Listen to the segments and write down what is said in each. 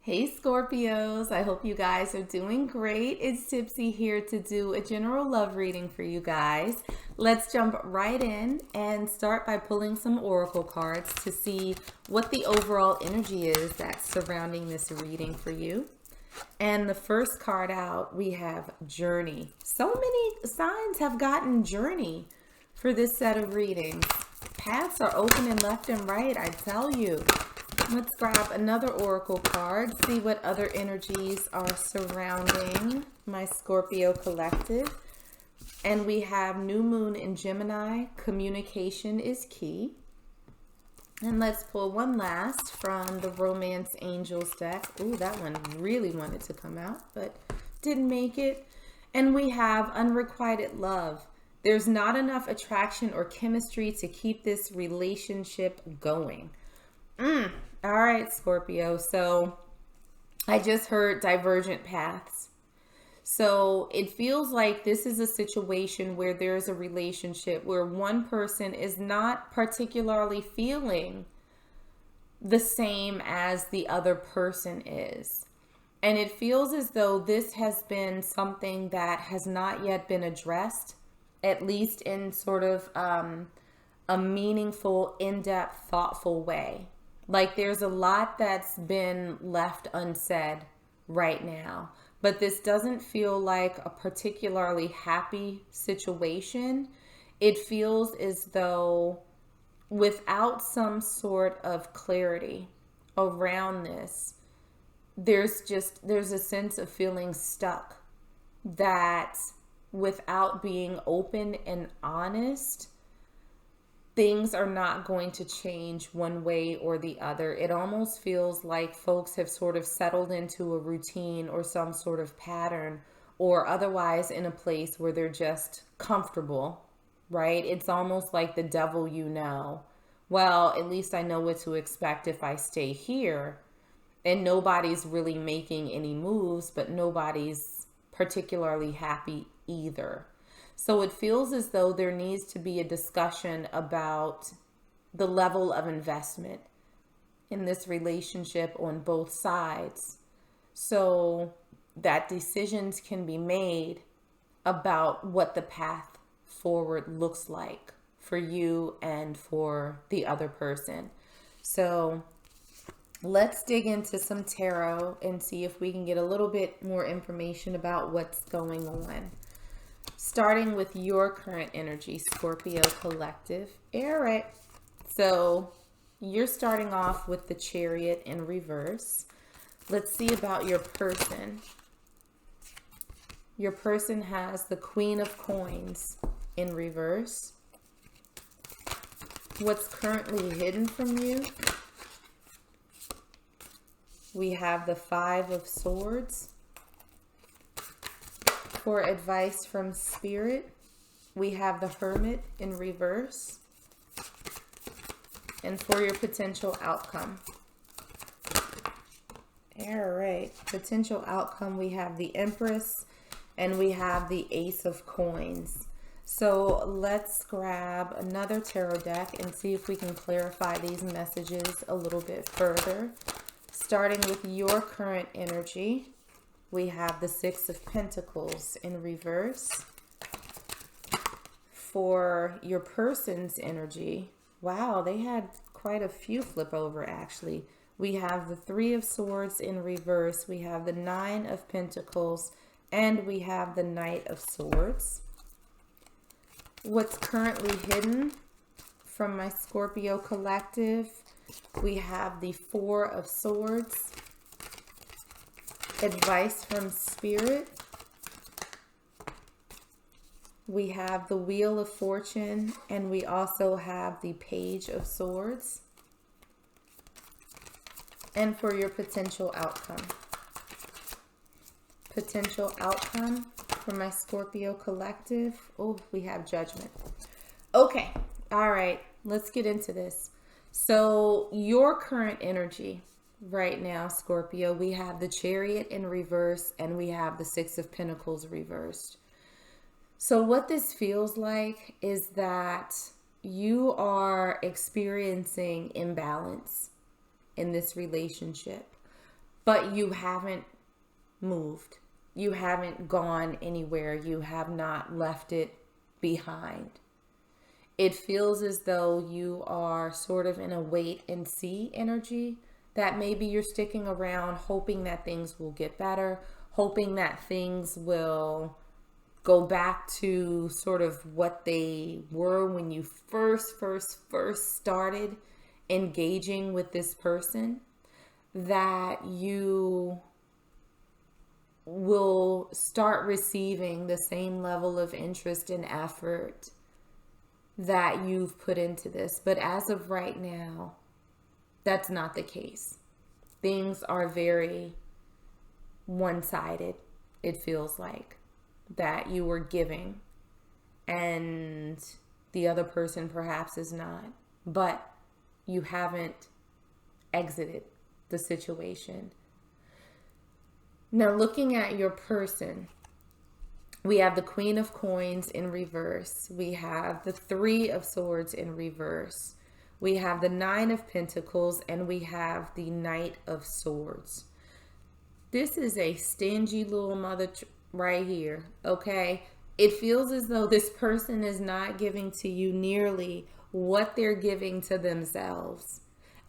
Hey Scorpios, I hope you guys are doing great. It's Tipsy here to do a general love reading for you guys. Let's jump right in and start by pulling some oracle cards to see what the overall energy is that's surrounding this reading for you. And the first card out, we have Journey. So many signs have gotten Journey for this set of readings. Paths are opening left and right, I tell you. Let's grab another oracle card, see what other energies are surrounding my Scorpio collective. And we have New Moon in Gemini. Communication is key. And let's pull one last from the Romance Angels deck. Ooh, that one really wanted to come out, but didn't make it. And we have Unrequited Love. There's not enough attraction or chemistry to keep this relationship going. All right, Scorpio. So I just heard divergent paths. So it feels like this is a situation where there's a relationship where one person is not particularly feeling the same as the other person is. And it feels as though this has been something that has not yet been addressed, at least in sort of a meaningful, in-depth, thoughtful way. Like there's a lot that's been left unsaid right now, but this doesn't feel like a particularly happy situation. It feels as though without some sort of clarity around this, there's a sense of feeling stuck, that without being open and honest, things are not going to change one way or the other. It almost feels like folks have sort of settled into a routine or some sort of pattern, or otherwise in a place where they're just comfortable, right? It's almost like the devil, well, at least I know what to expect if I stay here. And nobody's really making any moves, but nobody's particularly happy either. So it feels as though there needs to be a discussion about the level of investment in this relationship on both sides, so that decisions can be made about what the path forward looks like for you and for the other person. So let's dig into some tarot and see if we can get a little bit more information about what's going on. Starting with your current energy, Scorpio collective. All right. So you're starting off with the Chariot in reverse. Let's see about your person. Your person has the Queen of Coins in reverse. What's currently hidden from you? We have the Five of Swords. For advice from Spirit, we have the Hermit in reverse. And for your potential outcome. All right, potential outcome, we have the Empress and we have the Ace of Coins. So let's grab another tarot deck and see if we can clarify these messages a little bit further. Starting with your current energy, we have the Six of Pentacles in reverse. For your person's energy, wow, they had quite a few flip over actually. We have the Three of Swords in reverse. We have the Nine of Pentacles and we have the Knight of Swords. What's currently hidden from my Scorpio collective, we have the Four of Swords. Advice from Spirit. We have the Wheel of Fortune and we also have the Page of Swords. And for your potential outcome. Potential outcome for my Scorpio collective. Oh, we have Judgment. Okay. All right. Let's get into this. So your current energy right now, Scorpio, we have the Chariot in reverse and we have the Six of Pentacles reversed. So what this feels like is that you are experiencing imbalance in this relationship. but you haven't moved. You haven't gone anywhere. You have not left it behind. It feels as though you are sort of in a wait and see energy, that maybe you're sticking around hoping that things will get better, hoping that things will go back to sort of what they were when you first started engaging with this person, that you will start receiving the same level of interest and effort that you've put into this. But as of right now, that's not the case. Things are very one-sided, it feels like, that you were giving and the other person perhaps is not, but you haven't exited the situation. Now, looking at your person, we have the Queen of Coins in reverse. We have the Three of Swords in reverse. We have the Nine of Pentacles, and we have the Knight of Swords. This is a stingy little mother right here, okay? It feels as though this person is not giving to you nearly what they're giving to themselves.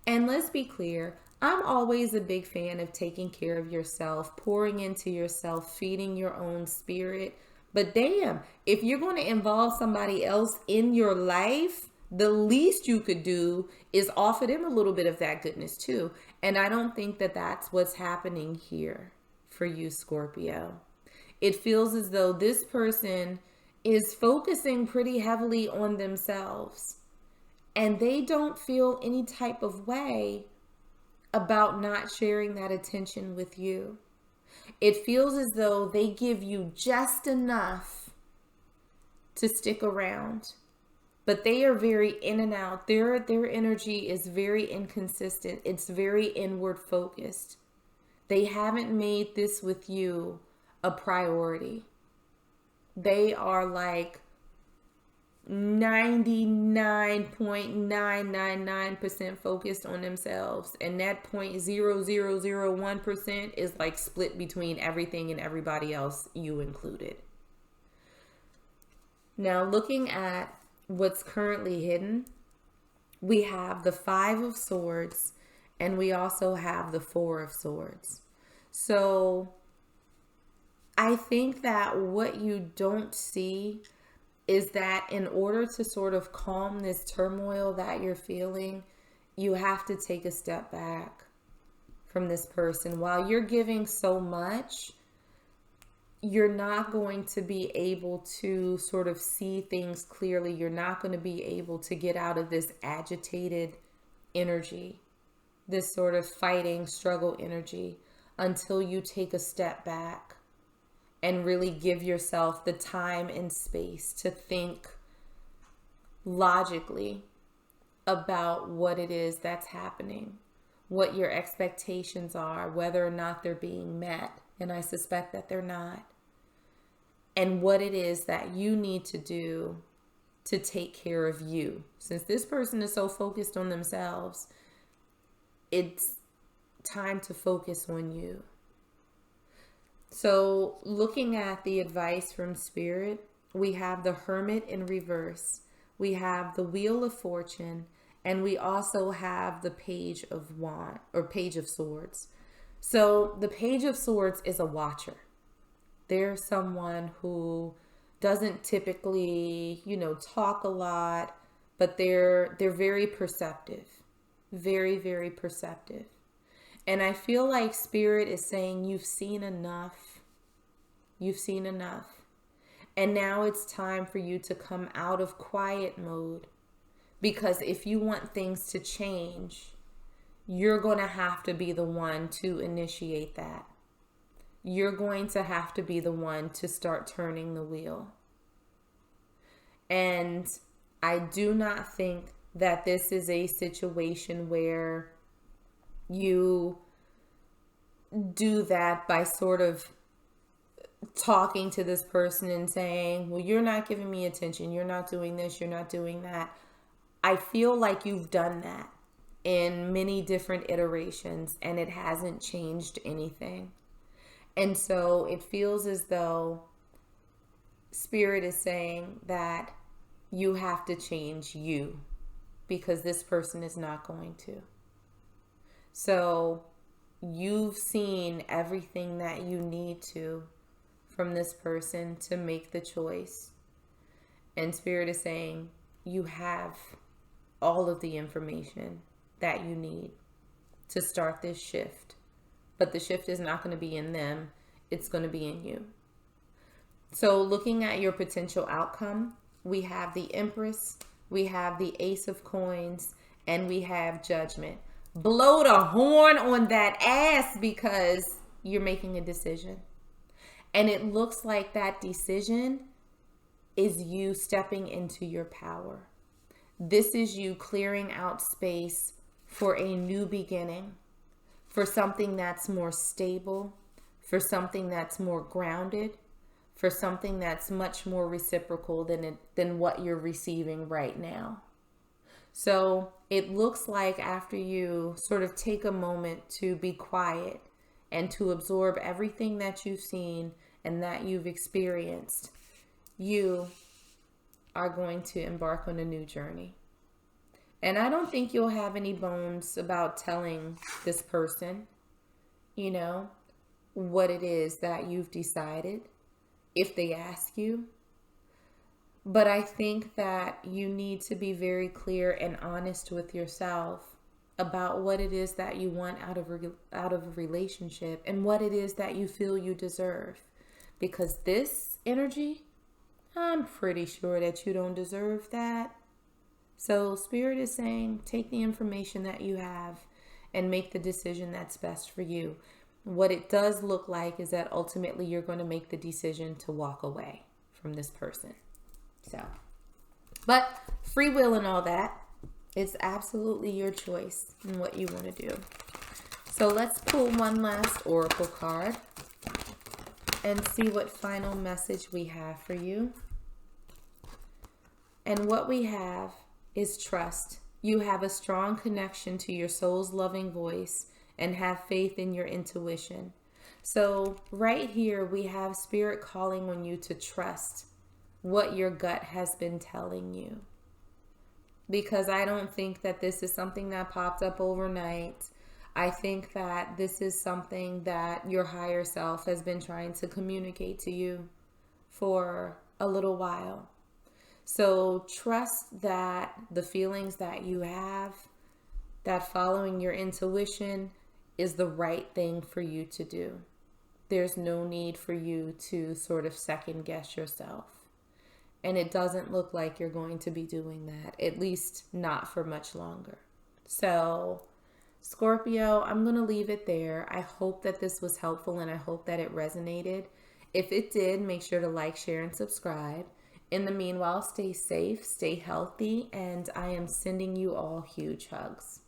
And let's be clear, I'm always a big fan of taking care of yourself, pouring into yourself, feeding your own spirit. But damn, if you're going to involve somebody else in your life, the least you could do is offer them a little bit of that goodness too. And I don't think that that's what's happening here for you, Scorpio. It feels as though this person is focusing pretty heavily on themselves, and they don't feel any type of way about not sharing that attention with you. It feels as though they give you just enough to stick around, but they are very in and out. Their energy is very inconsistent. It's very inward focused. They haven't made this with you a priority. They are like 99.999% focused on themselves, and that 0.0001% is like split between everything and everybody else, you included. Now, looking at what's currently hidden, we have the Five of Swords, and we also have the Four of Swords. So I think that what you don't see is that in order to sort of calm this turmoil that you're feeling, you have to take a step back from this person. While you're giving so much, you're not going to be able to sort of see things clearly. You're not going to be able to get out of this agitated energy, this sort of fighting, struggle energy, until you take a step back and really give yourself the time and space to think logically about what it is that's happening, what your expectations are, whether or not they're being met, and I suspect that they're not, and what it is that you need to do to take care of you. Since this person is so focused on themselves, it's time to focus on you. So looking at the advice from Spirit, we have the Hermit in reverse. We have the Wheel of Fortune, and we also have the Page of Swords. So the Page of Swords is a watcher. They're someone who doesn't typically, talk a lot, but they're very perceptive. Very, very perceptive. And I feel like Spirit is saying you've seen enough. You've seen enough. And now it's time for you to come out of quiet mode. Because if you want things to change, you're going to have to be the one to initiate that. You're going to have to be the one to start turning the wheel. And I do not think that this is a situation where you do that by sort of talking to this person and saying, well, you're not giving me attention. You're not doing this. You're not doing that. I feel like you've done that. in many different iterations, and it hasn't changed anything. And so it feels as though Spirit is saying that you have to change you, because this person is not going to. So you've seen everything that you need to from this person to make the choice. And Spirit is saying you have all of the information that you need to start this shift. But the shift is not going to be in them. It's going to be in you. So looking at your potential outcome, we have the Empress, we have the Ace of Coins, and we have Judgment. Blow the horn on that ass, because you're making a decision. And it looks like that decision is you stepping into your power. This is you clearing out space for a new beginning, for something that's more stable, for something that's more grounded, for something that's much more reciprocal than what you're receiving right now. So it looks like after you sort of take a moment to be quiet and to absorb everything that you've seen and that you've experienced, you are going to embark on a new journey. And I don't think you'll have any bones about telling this person, what it is that you've decided if they ask you. But I think that you need to be very clear and honest with yourself about what it is that you want out of a relationship and what it is that you feel you deserve. Because this energy, I'm pretty sure that you don't deserve that. So Spirit is saying, take the information that you have and make the decision that's best for you. What it does look like is that ultimately you're going to make the decision to walk away from this person. So, but free will and all that, it's absolutely your choice and what you want to do. So let's pull one last oracle card and see what final message we have for you. And what we have is trust. You have a strong connection to your soul's loving voice and have faith in your intuition. So right here we have Spirit calling on you to trust what your gut has been telling you. Because I don't think that this is something that popped up overnight. I think that this is something that your higher self has been trying to communicate to you for a little while. So trust that the feelings that you have, that following your intuition is the right thing for you to do. There's no need for you to sort of second guess yourself. And it doesn't look like you're going to be doing that, at least not for much longer. So Scorpio, I'm going to leave it there. I hope that this was helpful and I hope that it resonated. If it did, make sure to like, share, and subscribe. In the meanwhile, stay safe, stay healthy, and I am sending you all huge hugs.